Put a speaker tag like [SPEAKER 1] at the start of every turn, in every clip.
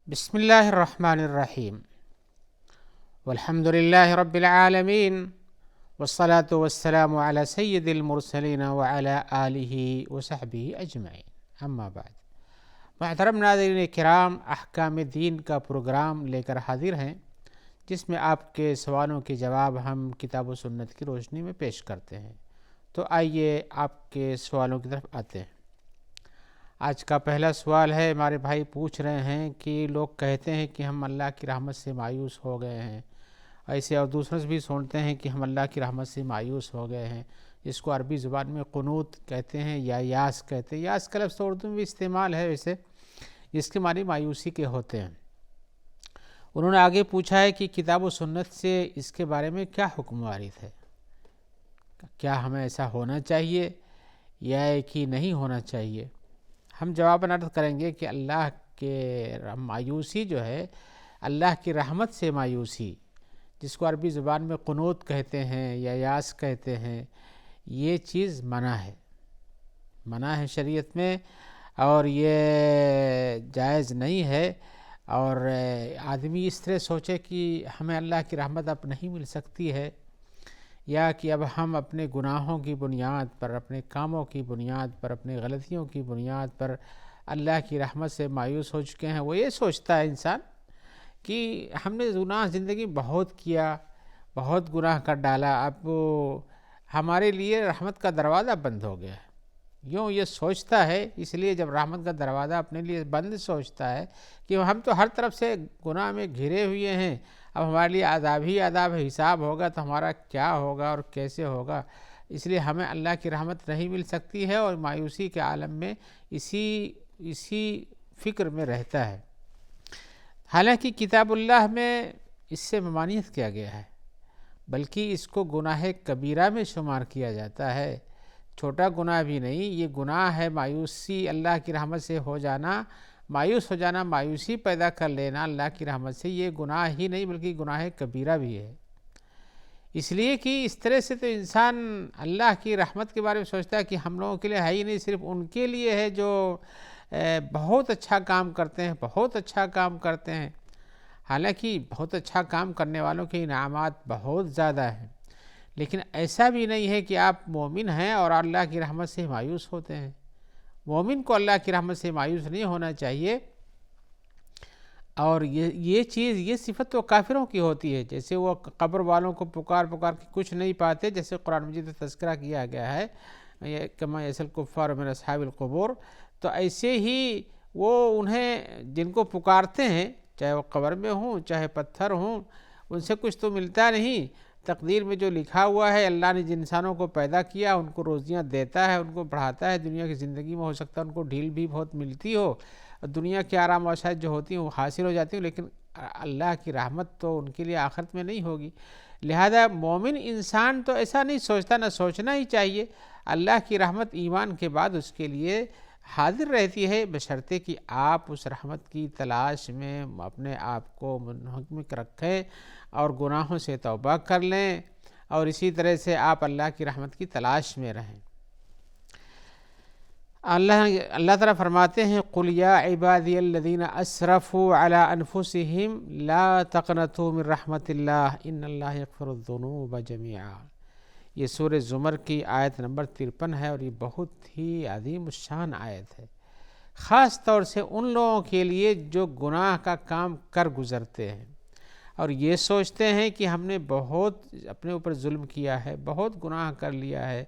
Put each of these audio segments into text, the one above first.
[SPEAKER 1] بسم اللہ الرحمن الرحیم والحمد للہ رب العالمین والصلاة والسلام علی سید المرسلین وعلی آلہ وصحبہ اجمعین، اما بعد۔ محترم ناظرین کرام، احکام دین کا پروگرام لے کر حاضر ہیں، جس میں آپ کے سوالوں کے جواب ہم کتاب و سنت کی روشنی میں پیش کرتے ہیں۔ تو آئیے آپ کے سوالوں کی طرف آتے ہیں۔ آج کا پہلا سوال ہے، ہمارے بھائی پوچھ رہے ہیں کہ لوگ کہتے ہیں کہ ہم اللہ کی رحمت سے مایوس ہو گئے ہیں، ایسے اور دوسرے سے بھی سنتے ہیں کہ ہم اللہ کی رحمت سے مایوس ہو گئے ہیں، جس کو عربی زبان میں قنوط کہتے ہیں یا یاس کہتے ہیں۔ یاس کا لفظ تو اردو میں بھی استعمال ہے ویسے، جس کے معنی مایوسی کے ہوتے ہیں۔ انہوں نے آگے پوچھا ہے کہ کتاب و سنت سے اس کے بارے میں کیا حکم وارد ہے، کیا ہمیں ایسا ہونا چاہیے یا کہ نہیں ہونا چاہیے؟ ہم جواب عرض کریں گے کہ اللہ کے مایوسی جو ہے، اللہ کی رحمت سے مایوسی، جس کو عربی زبان میں قنوط کہتے ہیں یا یاس کہتے ہیں، یہ چیز منع ہے شریعت میں، اور یہ جائز نہیں ہے۔ اور آدمی اس طرح سوچے کہ ہمیں اللہ کی رحمت اب نہیں مل سکتی ہے، یا کہ اب ہم اپنے گناہوں کی بنیاد پر، اپنے کاموں کی بنیاد پر، اپنے غلطیوں کی بنیاد پر اللہ کی رحمت سے مایوس ہو چکے ہیں۔ وہ یہ سوچتا ہے انسان کہ ہم نے گناہ زندگی بہت کیا، بہت گناہ کر ڈالا، اب ہمارے لیے رحمت کا دروازہ بند ہو گیا ہے، یوں یہ سوچتا ہے۔ اس لیے جب رحمت کا دروازہ اپنے لیے بند سوچتا ہے کہ ہم تو ہر طرف سے گناہ میں گھرے ہوئے ہیں، اب ہمارے لیے عذاب ہی عذاب حساب ہوگا تو ہمارا کیا ہوگا اور کیسے ہوگا، اس لیے ہمیں اللہ کی رحمت نہیں مل سکتی ہے، اور مایوسی کے عالم میں اسی فکر میں رہتا ہے۔ حالانکہ کتاب اللہ میں اس سے ممانعت کیا گیا ہے، بلکہ اس کو گناہ کبیرہ میں شمار کیا جاتا ہے، چھوٹا گناہ بھی نہیں، یہ گناہ ہے۔ مایوسی، اللہ کی رحمت سے مایوس ہو جانا، مایوسی پیدا کر لینا اللہ کی رحمت سے، یہ گناہ ہی نہیں بلکہ گناہ کبیرہ بھی ہے۔ اس لیے کہ اس طرح سے تو انسان اللہ کی رحمت کے بارے میں سوچتا ہے کہ ہم لوگوں کے لیے ہے ہی نہیں، صرف ان کے لیے ہے جو بہت اچھا کام کرتے ہیں۔ حالانکہ بہت اچھا کام کرنے والوں کے انعامات بہت زیادہ ہیں، لیکن ایسا بھی نہیں ہے کہ آپ مومن ہیں اور اللہ کی رحمت سے مایوس ہوتے ہیں۔ مومن کو اللہ کی رحمت سے مایوس نہیں ہونا چاہیے، اور یہ صفت تو کافروں کی ہوتی ہے، جیسے وہ قبر والوں کو پکار کے کچھ نہیں پاتے، جیسے قرآن مجید میں تذکرہ کیا گیا ہے، کما یسل کفار من اصحاب القبور، تو ایسے ہی وہ انہیں جن کو پکارتے ہیں، چاہے وہ قبر میں ہوں چاہے پتھر ہوں، ان سے کچھ تو ملتا نہیں۔ تقدیر میں جو لکھا ہوا ہے، اللہ نے جن انسانوں کو پیدا کیا ان کو روزیاں دیتا ہے، ان کو بڑھاتا ہے، دنیا کی زندگی میں ہو سکتا ہے ان کو ڈھیل بھی بہت ملتی ہو، دنیا کے آرام و عشائش جو ہوتی ہیں وہ حاصل ہو جاتی ہیں، لیکن اللہ کی رحمت تو ان کے لیے آخرت میں نہیں ہوگی۔ لہذا مومن انسان تو ایسا نہیں سوچتا، نہ سوچنا ہی چاہیے۔ اللہ کی رحمت ایمان کے بعد اس کے لیے حاضر رہتی ہے، بشرطے کہ آپ اس رحمت کی تلاش میں اپنے آپ کو منہمک رکھیں اور گناہوں سے توبہ کر لیں، اور اسی طرح سے آپ اللہ کی رحمت کی تلاش میں رہیں۔ اللہ تعالیٰ فرماتے ہیں، قُلْ يَا عِبَادِيَ الَّذِينَ أَسْرَفُوا عَلَىٰ أَنفُسِهِمْ لَا تَقْنَطُوا مِن رَحْمَةِ اللَّهِ إِنَّ اللَّهَ يَغْفِرُ الذُّنُوبَ جَمِيعًا۔ یہ سورہ زمر کی آیت نمبر 53 ہے، اور یہ بہت ہی عظیم الشان آیت ہے، خاص طور سے ان لوگوں کے لیے جو گناہ کا کام کر گزرتے ہیں اور یہ سوچتے ہیں کہ ہم نے بہت اپنے اوپر ظلم کیا ہے، بہت گناہ کر لیا ہے،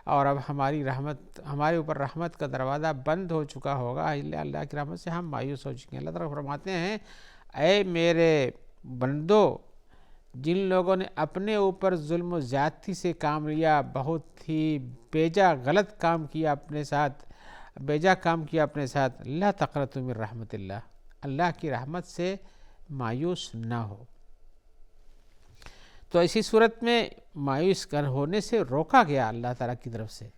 [SPEAKER 1] اور اب ہمارے اوپر رحمت کا دروازہ بند ہو چکا ہوگا، اللہ کی رحمت سے ہم مایوس ہو چکے ہیں۔ اللہ تعالیٰ فرماتے ہیں، اے میرے بندو، جن لوگوں نے اپنے اوپر ظلم و زیادتی سے کام لیا، بہت ہی بیجا غلط کام کیا اپنے ساتھ، لا تقنطوا من رحمت اللہ، اللہ کی رحمت سے مایوس نہ ہو۔ تو ایسی صورت میں مایوس ہونے سے روکا گیا اللہ تعالیٰ کی طرف سے،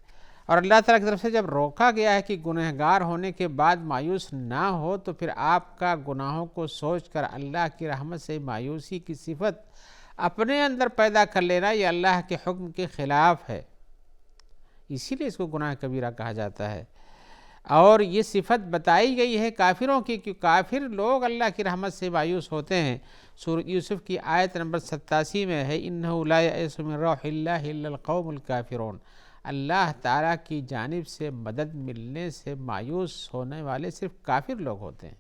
[SPEAKER 1] اور اللہ تعالیٰ کی طرف سے جب روکا گیا ہے کہ گنہگار ہونے کے بعد مایوس نہ ہو، تو پھر آپ کا گناہوں کو سوچ کر اللہ کی رحمت سے مایوسی کی صفت اپنے اندر پیدا کر لینا، یہ اللہ کے حکم کے خلاف ہے، اسی لیے اس کو گناہ کبیرہ کہا جاتا ہے۔ اور یہ صفت بتائی گئی ہے کافروں کی کہ کافر لوگ اللہ کی رحمت سے مایوس ہوتے ہیں۔ سورۃ یوسف کی آیت نمبر 87 میں ہے انہ لا یئس من روح اللہ الا القوم الکافرون، اللہ تعالیٰ کی جانب سے مدد ملنے سے مایوس ہونے والے صرف کافر لوگ ہوتے ہیں۔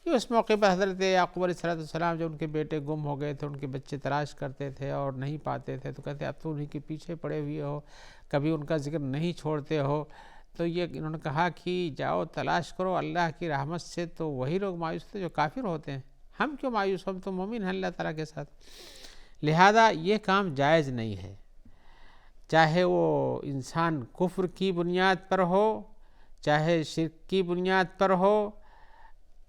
[SPEAKER 1] یہ اس موقع پر حضرت یعقوب علیہ السلام جب ان کے بیٹے گم ہو گئے تھے، ان کے بچے تلاش کرتے تھے اور نہیں پاتے تھے، تو کہتے اب تو انہیں کے پیچھے پڑے ہوئے ہو، کبھی ان کا ذکر نہیں چھوڑتے ہو، تو یہ انہوں نے کہا کہ جاؤ تلاش کرو اللہ کی رحمت سے، تو وہی لوگ مایوس ہوتے جو کافر ہوتے ہیں، ہم کیوں مایوس، ہم تو مومن ہیں اللہ تعالیٰ کے ساتھ۔ لہذا یہ کام جائز نہیں ہے، چاہے وہ انسان کفر کی بنیاد پر ہو، چاہے شرک کی بنیاد پر ہو،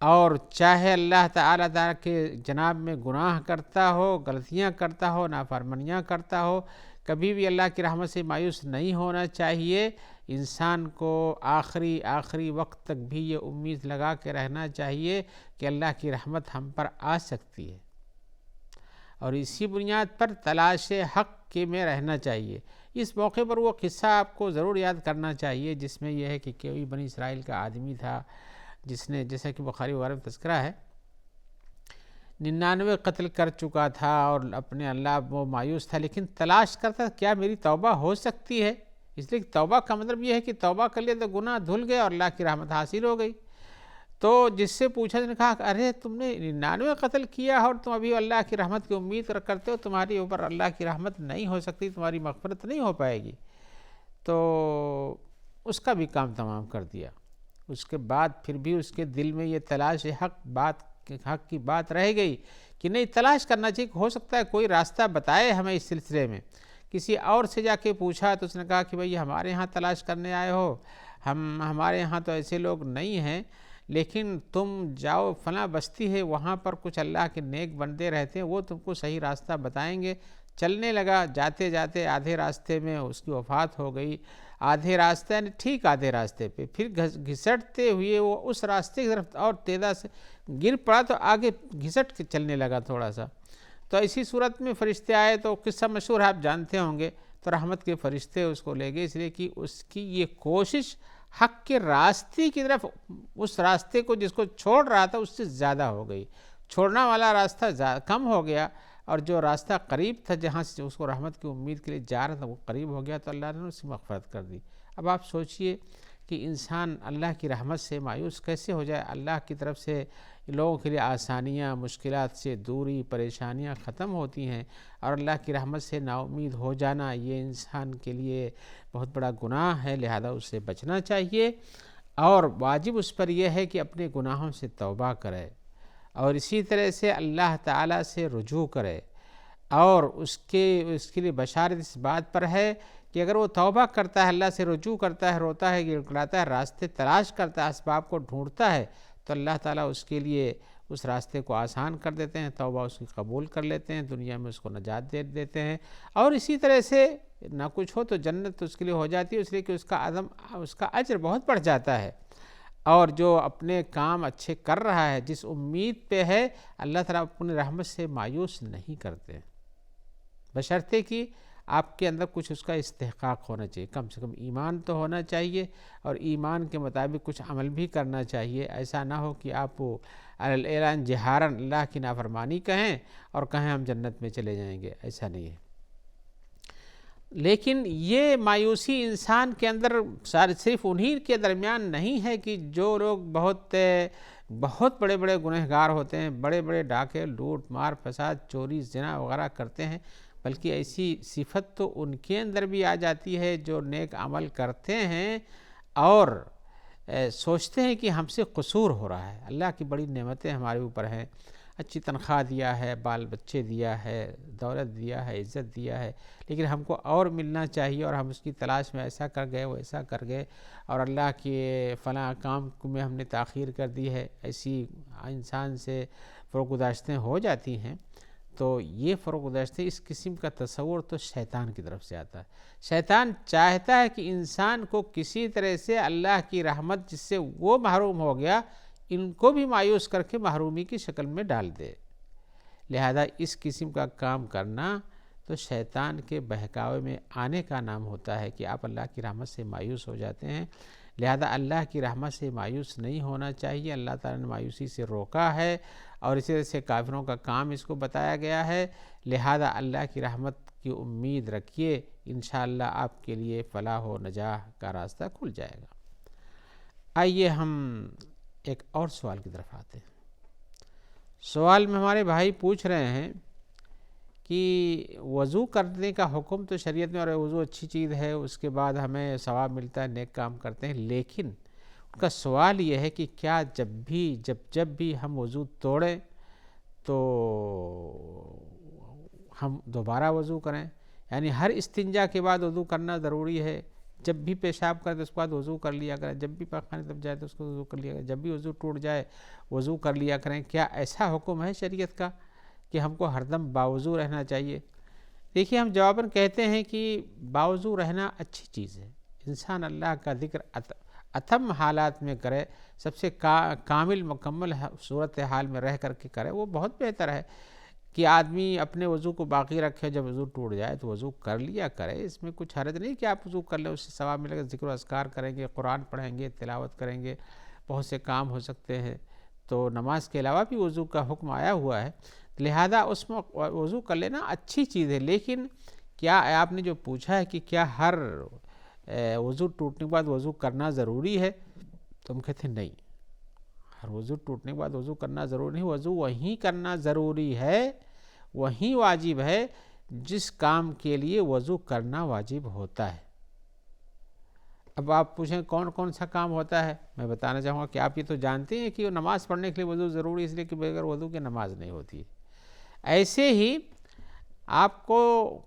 [SPEAKER 1] اور چاہے اللہ تعالیٰ کے جناب میں گناہ کرتا ہو، غلطیاں کرتا ہو، نافرمانیاں کرتا ہو، کبھی بھی اللہ کی رحمت سے مایوس نہیں ہونا چاہیے۔ انسان کو آخری وقت تک بھی یہ امید لگا کے رہنا چاہیے کہ اللہ کی رحمت ہم پر آ سکتی ہے، اور اسی بنیاد پر تلاش حق کے میں رہنا چاہیے۔ اس موقع پر وہ قصہ آپ کو ضرور یاد کرنا چاہیے جس میں یہ ہے کہ کوئی بنی اسرائیل کا آدمی تھا جس نے، جیسا کہ بخاری وغیرہ میں تذکرہ ہے، 99 قتل کر چکا تھا اور اپنے اللہ وہ مایوس تھا، لیکن تلاش کرتا کیا میری توبہ ہو سکتی ہے، اس لیے توبہ کا مطلب یہ ہے کہ توبہ کر لیا تو گناہ دھل گئے اور اللہ کی رحمت حاصل ہو گئی۔ تو جس سے پوچھا، نے کہا ارے تم نے 99 قتل کیا اور تم ابھی اللہ کی رحمت کی امید کرتے ہو، تمہاری اوپر اللہ کی رحمت نہیں ہو سکتی، تمہاری مغفرت نہیں ہو پائے گی۔ تو اس کا بھی کام تمام کر دیا۔ اس کے بعد پھر بھی اس کے دل میں یہ تلاش حق کی بات رہ گئی کہ نہیں، تلاش کرنا چاہیے، ہو سکتا ہے کوئی راستہ بتائے ہمیں اس سلسلے میں۔ کسی اور سے جا کے پوچھا تو اس نے کہا کہ بھئی ہمارے ہاں تلاش کرنے آئے ہو، ہمارے یہاں تو ایسے لوگ نہیں ہیں، لیکن تم جاؤ فلاں بستی ہے، وہاں پر کچھ اللہ کے نیک بندے رہتے ہیں، وہ تم کو صحیح راستہ بتائیں گے۔ چلنے لگا، جاتے جاتے آدھے راستے میں اس کی وفات ہو گئی، آدھے راستے یعنی ٹھیک آدھے راستے پہ، پھر گھسٹتے ہوئے وہ اس راستے کی طرف اور تیزا سے گر پڑا تو آگے گھسٹ کے چلنے لگا تھوڑا سا۔ تو اسی صورت میں فرشتے آئے، تو قصہ مشہور ہے، آپ جانتے ہوں گے، تو رحمت کے فرشتے اس کو لے گئے، اس لیے کہ اس کی یہ کوشش حق کے راستے کی طرف، اس راستے کو جس کو چھوڑ رہا تھا اس سے زیادہ ہو گئی، چھوڑنا والا راستہ کم ہو گیا، اور جو راستہ قریب تھا جہاں سے اس کو رحمت کی امید کے لیے جا رہا تھا وہ قریب ہو گیا، تو اللہ نے اس کی مغفرت کر دی۔ اب آپ سوچئے کہ انسان اللہ کی رحمت سے مایوس کیسے ہو جائے، اللہ کی طرف سے لوگوں کے لیے آسانیاں، مشکلات سے دوری، پریشانیاں ختم ہوتی ہیں، اور اللہ کی رحمت سے نا امید ہو جانا یہ انسان کے لیے بہت بڑا گناہ ہے، لہذا اس سے بچنا چاہیے، اور واجب اس پر یہ ہے کہ اپنے گناہوں سے توبہ کرے، اور اسی طرح سے اللہ تعالیٰ سے رجوع کرے، اور اس کے لیے بشارت اس بات پر ہے کہ اگر وہ توبہ کرتا ہے، اللہ سے رجوع کرتا ہے، روتا ہے، گڑگڑاتا ہے، راستے تلاش کرتا ہے، اسباب کو ڈھونڈتا ہے، تو اللہ تعالیٰ اس کے لیے اس راستے کو آسان کر دیتے ہیں، توبہ اس کی قبول کر لیتے ہیں، دنیا میں اس کو نجات دے دیتے ہیں، اور اسی طرح سے نہ کچھ ہو تو جنت اس کے لیے ہو جاتی ہے، اس لیے کہ اس کا اجر بہت بڑھ جاتا ہے، اور جو اپنے کام اچھے کر رہا ہے، جس امید پہ ہے، اللہ تعالیٰ اپنی رحمت سے مایوس نہیں کرتے، بشرطے کہ آپ کے اندر کچھ اس کا استحقاق ہونا چاہیے، کم سے کم ایمان تو ہونا چاہیے، اور ایمان کے مطابق کچھ عمل بھی کرنا چاہیے، ایسا نہ ہو کہ آپ اعلان جہارن اللہ کی نافرمانی کہیں اور کہیں ہم جنت میں چلے جائیں گے، ایسا نہیں ہے۔ لیکن یہ مایوسی انسان کے اندر صرف انہی کے درمیان نہیں ہے کہ جو لوگ بہت بڑے بڑے گنہگار ہوتے ہیں، بڑے بڑے ڈاکے، لوٹ مار، فساد، چوری، زنا وغیرہ کرتے ہیں، بلکہ ایسی صفت تو ان کے اندر بھی آ جاتی ہے جو نیک عمل کرتے ہیں اور سوچتے ہیں کہ ہم سے قصور ہو رہا ہے، اللہ کی بڑی نعمتیں ہمارے اوپر ہیں، اچھی تنخواہ دیا ہے، بال بچے دیا ہے، دولت دیا ہے، عزت دیا ہے، لیکن ہم کو اور ملنا چاہیے، اور ہم اس کی تلاش میں ایسا کر گئے ویسا کر گئے، اور اللہ کے فلاں کام میں ہم نے تاخیر کر دی ہے، ایسی انسان سے فروگزاشتیں ہو جاتی ہیں۔ تو یہ فروگزاشتیں، اس قسم کا تصور تو شیطان کی طرف سے آتا ہے۔ شیطان چاہتا ہے کہ انسان کو کسی طرح سے اللہ کی رحمت جس سے وہ محروم ہو گیا، ان کو بھی مایوس کر کے محرومی کی شکل میں ڈال دے، لہذا اس قسم کا کام کرنا تو شیطان کے بہکاوے میں آنے کا نام ہوتا ہے کہ آپ اللہ کی رحمت سے مایوس ہو جاتے ہیں۔ لہذا اللہ کی رحمت سے مایوس نہیں ہونا چاہیے، اللہ تعالیٰ نے مایوسی سے روکا ہے اور اسی طرح سے کافروں کا کام اس کو بتایا گیا ہے، لہذا اللہ کی رحمت کی امید رکھیے، انشاءاللہ آپ کے لیے فلاح و نجاح کا راستہ کھل جائے گا۔ آئیے ہم ایک اور سوال کی طرف آتے ہیں۔ سوال میں ہمارے بھائی پوچھ رہے ہیں کہ وضو کرنے کا حکم تو شریعت میں، اور وضو اچھی چیز ہے، اس کے بعد ہمیں ثواب ملتا ہے، نیک کام کرتے ہیں، لیکن ان کا سوال یہ ہے کہ کیا جب بھی ہم وضو توڑیں تو ہم دوبارہ وضو کریں؟ یعنی ہر استنجا کے بعد وضو کرنا ضروری ہے؟ جب بھی پیشاب کریں تو اس کے بعد وضو کر لیا کریں، جب بھی پاخانے تب جائے تو اس کو وضو کر لیا کریں، جب بھی وضو ٹوٹ جائے وضو کر لیا کریں؟ کیا ایسا حکم ہے شریعت کا کہ ہم کو ہر دم باوضو رہنا چاہیے؟ دیکھیے، ہم جواباً کہتے ہیں کہ باوضو رہنا اچھی چیز ہے، انسان اللہ کا ذکر اتم حالات میں کرے، سب سے کامل مکمل صورت حال میں رہ کر کے کرے، وہ بہت بہتر ہے کہ آدمی اپنے وضو کو باقی رکھے، جب وضو ٹوٹ جائے تو وضو کر لیا کرے۔ اس میں کچھ حرج نہیں کہ آپ وضو کر لیں، اس سے ثواب ملے گا، ذکر و اذکار کریں گے، قرآن پڑھیں گے، تلاوت کریں گے، بہت سے کام ہو سکتے ہیں۔ تو نماز کے علاوہ بھی وضو کا حکم آیا ہوا ہے، لہذا اس میں وضو کر لینا اچھی چیز ہے۔ لیکن کیا آپ نے جو پوچھا ہے کہ کیا ہر وضو ٹوٹنے کے بعد وضو کرنا ضروری ہے، تو ہم کہتے ہیں نہیں، ہر وضو ٹوٹنے کے بعد وضو کرنا ضروری نہیں، وضو وہیں کرنا ضروری ہے، وہیں واجب ہے جس کام کے لیے وضو کرنا واجب ہوتا ہے۔ اب آپ پوچھیں کون کون سا کام ہوتا ہے، میں بتانا چاہوں گا کہ آپ یہ تو جانتے ہیں کہ نماز پڑھنے کے لیے وضو ضروری ہے، اس لیے کہ بغیر وضو کے نماز نہیں ہوتی۔ ایسے ہی آپ کو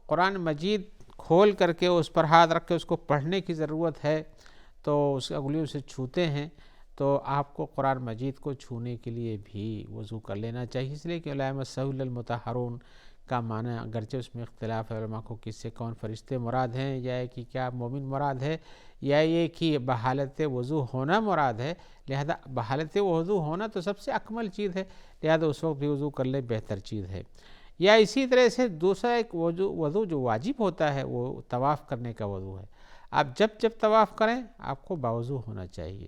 [SPEAKER 1] قرآن مجید کھول کر کے اس پر ہاتھ رکھ کے اس کو پڑھنے کی ضرورت ہے، تو اس انگلیوں سے چھوتے ہیں، تو آپ کو قرآن مجید کو چھونے کے لیے بھی وضو کر لینا چاہیے، اس لیے کہ علامہ سہول المطہرون کا معنی اگرچہ اس میں اختلاف ہے علماء کو، کس سے کون فرشتے مراد ہیں، یا کہ کیا مومن مراد ہے، یا یہ کہ بحالت وضو ہونا مراد ہے، لہذا بحالت وضو ہونا تو سب سے اکمل چیز ہے، لہذا اس وقت بھی وضو کر لے بہتر چیز ہے۔ یا اسی طرح سے دوسرا ایک وضو جو واجب ہوتا ہے وہ طواف کرنے کا وضو ہے۔ آپ جب طواف کریں آپ کو باوضو ہونا چاہیے،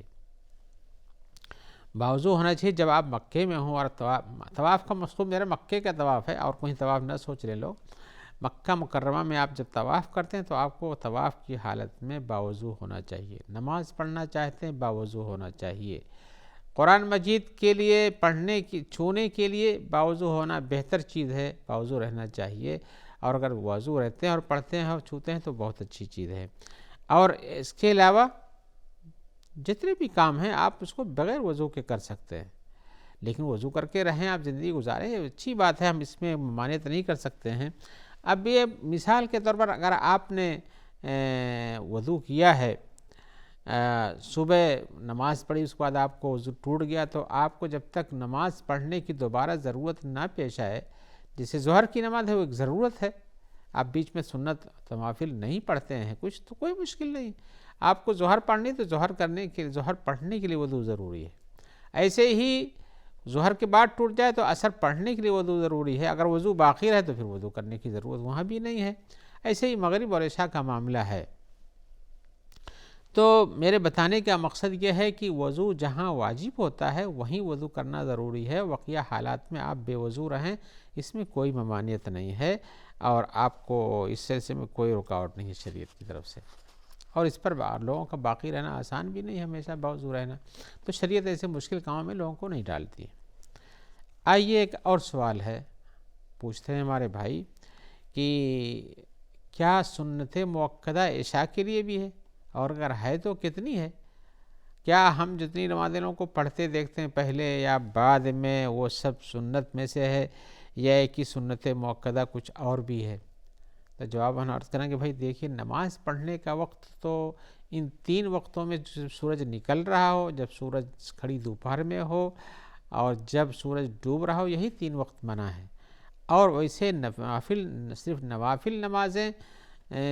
[SPEAKER 1] باوضو ہونا چاہیے جب آپ مکے میں ہوں، اور طواف کا مقصود میرا مکے کا طواف ہے، اور کوئی طواف نہ سوچ لے لو، مکہ مکرمہ میں آپ جب طواف کرتے ہیں تو آپ کو طواف کی حالت میں باوضو ہونا چاہیے، نماز پڑھنا چاہتے ہیں باوضو ہونا چاہیے، قرآن مجید کے لیے پڑھنے کی چھونے کے لیے باوضو ہونا بہتر چیز ہے، باوضو رہنا چاہیے، اور اگر وضو رہتے ہیں اور پڑھتے ہیں اور چھوتے ہیں تو بہت اچھی چیز ہے۔ اور اس کے علاوہ جتنے بھی کام ہیں آپ اس کو بغیر وضو کے کر سکتے ہیں، لیکن وضو کر کے رہیں، آپ زندگی گزاریں، اچھی بات ہے، ہم اس میں ممانعت نہیں کر سکتے ہیں۔ اب یہ مثال کے طور پر اگر آپ نے وضو کیا ہے، صبح نماز پڑھی، اس کے بعد آپ کو وضو ٹوٹ گیا، تو آپ کو جب تک نماز پڑھنے کی دوبارہ ضرورت نہ پیش آئے، جیسے ظہر کی نماز ہے وہ ایک ضرورت ہے، آپ بیچ میں سنت نوافل نہیں پڑھتے ہیں کچھ، تو کوئی مشکل نہیں، آپ کو ظہر پڑھنی تو ظہر پڑھنے کے لیے وضو ضروری ہے۔ ایسے ہی ظہر کے بعد ٹوٹ جائے تو عصر پڑھنے کے لیے وضو ضروری ہے، اگر وضو باقی رہے تو پھر وضو کرنے کی ضرورت وہاں بھی نہیں ہے۔ ایسے ہی مغرب اور عشاء کا معاملہ ہے۔ تو میرے بتانے کا مقصد یہ ہے کہ وضو جہاں واجب ہوتا ہے وہیں وضو کرنا ضروری ہے، بقیہ حالات میں آپ بے وضو رہیں، اس میں کوئی ممانعت نہیں ہے، اور آپ کو اس سلسلے میں کوئی رکاوٹ نہیں ہے شریعت کی طرف سے، اور اس پر لوگوں کا باقی رہنا آسان بھی نہیں ہے، ہمیشہ باوضو رہنا، تو شریعت ایسے مشکل کاموں میں لوگوں کو نہیں ڈالتی ہے۔ آئیے ایک اور سوال ہے، پوچھتے ہیں ہمارے بھائی کہ کیا سنت موقدہ عشاء کے لیے بھی ہے، اور اگر ہے تو کتنی ہے؟ کیا ہم جتنی نمازیں لوگوں کو پڑھتے دیکھتے ہیں پہلے یا بعد میں وہ سب سنت میں سے ہے، یا ایک کہ سنت موقدہ کچھ اور بھی ہے؟ تو جواب ہم عرض کریں کہ بھائی دیکھیے، نماز پڑھنے کا وقت تو ان 3 وقتوں میں جب سورج نکل رہا ہو، جب سورج کھڑی دوپہر میں ہو، اور جب سورج ڈوب رہا ہو، یہی 3 وقت منع ہے۔ اور ویسے صرف نوافل نمازیں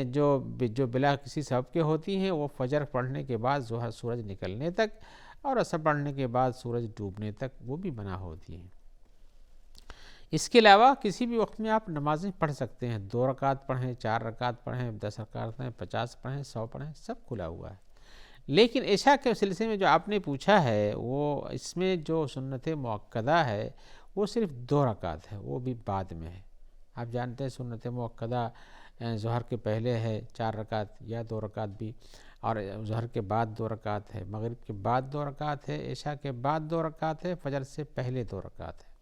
[SPEAKER 1] جو بلا کسی سبب کے ہوتی ہیں، وہ فجر پڑھنے کے بعد سورج نکلنے تک، اور عصر پڑھنے کے بعد سورج ڈوبنے تک، وہ بھی منع ہوتی ہیں۔ اس کے علاوہ کسی بھی وقت میں آپ نمازیں پڑھ سکتے ہیں، 2 رکعت پڑھیں، 4 رکعت پڑھیں، 10 رکعت پڑھیں، 50 پڑھیں، 100 پڑھیں، سب کھلا ہوا ہے۔ لیکن عشاء کے سلسلے میں جو آپ نے پوچھا ہے وہ اس میں جو سنت مؤکدہ ہے وہ صرف 2 رکعت ہے، وہ بھی بعد میں ہے۔ آپ جانتے ہیں سنت مؤکدہ ظہر کے پہلے ہے 4 رکعت یا 2 رکعت بھی، اور ظہر کے بعد 2 رکعت ہے، مغرب کے بعد 2 رکعت ہے، عشاء کے بعد 2 رکعت ہے، فجر سے پہلے 2 رکعت ہے۔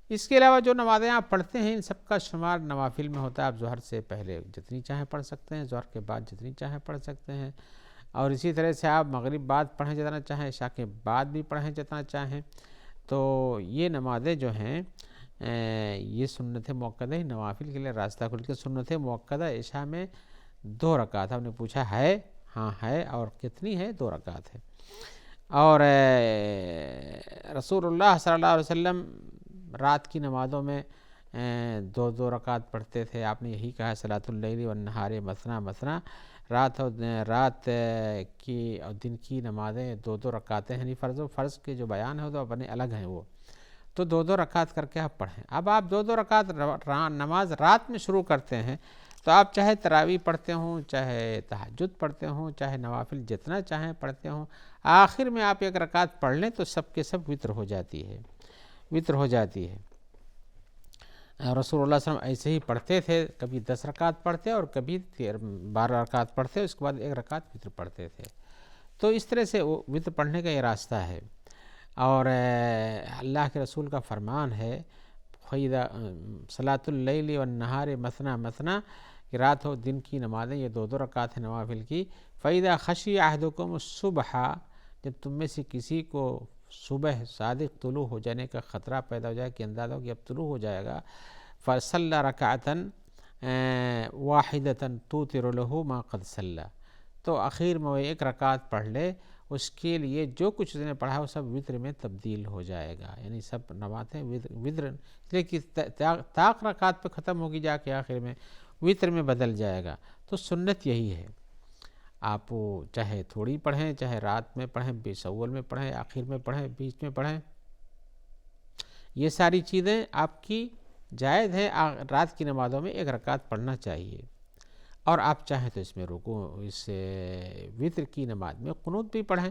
[SPEAKER 1] اس کے علاوہ جو نمازیں آپ پڑھتے ہیں ان سب کا شمار نوافل میں ہوتا ہے۔ آپ ظہر سے پہلے جتنی چاہیں پڑھ سکتے ہیں، ظہر کے بعد جتنی چاہیں پڑھ سکتے ہیں، اور اسی طرح سے آپ مغرب بعد پڑھیں جتنا چاہیں، عشاء کے بعد بھی پڑھیں جتنا چاہیں۔ تو یہ نمازیں جو ہیں یہ سنت مؤکدہ ہی نوافل کے لیے راستہ کھل کے۔ سنت مؤکدہ عشاء میں 2 رکعت، آپ نے پوچھا ہے، ہاں ہے، اور کتنی ہے؟ 2 رکعت ہے۔ اور رسول اللہ صلی اللہ علیہ وسلم رات کی نمازوں میں 2 رکعت پڑھتے تھے۔ آپ نے یہی کہا صلاۃ اللیل والنہار مثنی مثنی، رات کی اور دن کی نمازیں 2 رکعتیں ہیں، یعنی فرض کے جو بیان ہے تو اپنے الگ ہیں، وہ تو 2 رکعت کر کے آپ پڑھیں۔ اب آپ 2 رکعت نماز رات میں شروع کرتے ہیں تو آپ چاہے تراویح پڑھتے ہوں، چاہے تہجد پڑھتے ہوں، چاہے نوافل جتنا چاہیں پڑھتے ہوں، آخر میں آپ 1 رکعت پڑھ لیں تو سب کے سب وتر ہو جاتی ہے، وتر ہو جاتی ہے۔ رسول اللہ صلی اللہ علیہ وسلم ایسے ہی پڑھتے تھے، کبھی 10 رکعت پڑھتے اور کبھی 12 رکعت پڑھتے، اس کے بعد 1 رکعت وتر پڑھتے تھے۔ تو اس طرح سے وتر پڑھنے کا یہ راستہ ہے۔ اور اللہ کے رسول کا فرمان ہے صلاۃ اللیل والنہار مثنی مثنی، کہ رات و دن کی نمازیں یہ 2 رکعت ہیں نوافل کی۔ فَإِذَا خَشِيَ أَحَدُكُمُ الصُّبْحَ، جب تم میں سے کسی کو صبح صادق طلوع ہو جانے کا خطرہ پیدا ہو جائے کہ اندازہ ہو کہ اب طلوع ہو جائے گا، فَصَلَّى رَكَعَةً وَاحِدَةً تُوتِرُ لَهُ مَا قَدْ صَلَّى، تو اخیر میں وہ 1 رکعت پڑھ لے، اس کے لیے جو کچھ اس نے پڑھا وہ سب وتر میں تبدیل ہو جائے گا، یعنی سب نمازیں وتر، اس لیے کہ طاق رکعت پہ ختم ہوگی جا کے آخر میں وتر میں بدل جائے گا۔ تو سنت یہی ہے، آپ چاہے تھوڑی پڑھیں، چاہے رات میں پڑھیں، بیچ اول میں پڑھیں، آخر میں پڑھیں، بیچ میں پڑھیں، یہ ساری چیزیں آپ کی جائز ہیں۔ رات کی نمازوں میں 1 رکعت پڑھنا چاہیے، اور آپ چاہیں تو اس میں اس وتر کی نماز میں قنوت بھی پڑھیں،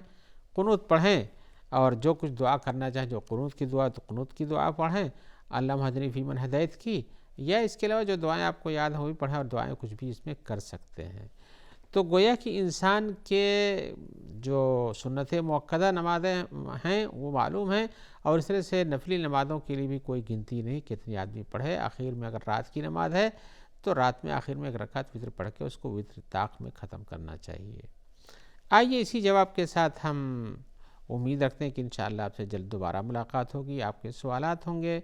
[SPEAKER 1] قنوت پڑھیں، اور جو کچھ دعا کرنا چاہیں، جو قنوت کی دعا تو قنوت کی دعا پڑھیں، اللہم اہدنی فیمن ہدیت کی، یا اس کے علاوہ جو دعائیں آپ کو یاد ہوئی پڑھیں، اور دعائیں کچھ بھی اس میں کر سکتے ہیں۔ تو گویا کہ انسان کے جو سنت مؤکدہ نمازیں ہیں وہ معلوم ہیں، اور اس طرح سے نفلی نمازوں کے لیے بھی کوئی گنتی نہیں کتنی آدمی پڑھے۔ آخر میں اگر رات کی نماز ہے تو رات میں آخر میں 1 رکعت وتر پڑھ کے اس کو وتر طاق میں ختم کرنا چاہیے۔ آئیے اسی جواب کے ساتھ ہم امید رکھتے ہیں کہ انشاءاللہ آپ سے جلد دوبارہ ملاقات ہوگی، آپ کے سوالات ہوں گے،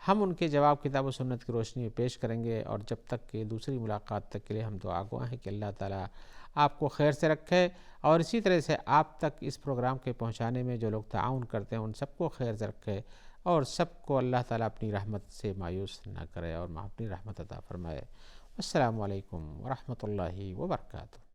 [SPEAKER 1] ہم ان کے جواب کتاب و سنت کی روشنی میں پیش کریں گے، اور جب تک کہ دوسری ملاقات تک کے لیے ہم دعا گو ہیں کہ اللہ تعالیٰ آپ کو خیر سے رکھے، اور اسی طرح سے آپ تک اس پروگرام کے پہنچانے میں جو لوگ تعاون کرتے ہیں ان سب کو خیر سے رکھے، اور سب کو اللہ تعالیٰ اپنی رحمت سے مایوس نہ کرے اور اپنی رحمت عطا فرمائے۔ السلام علیکم ورحمۃ اللہ وبرکاتہ۔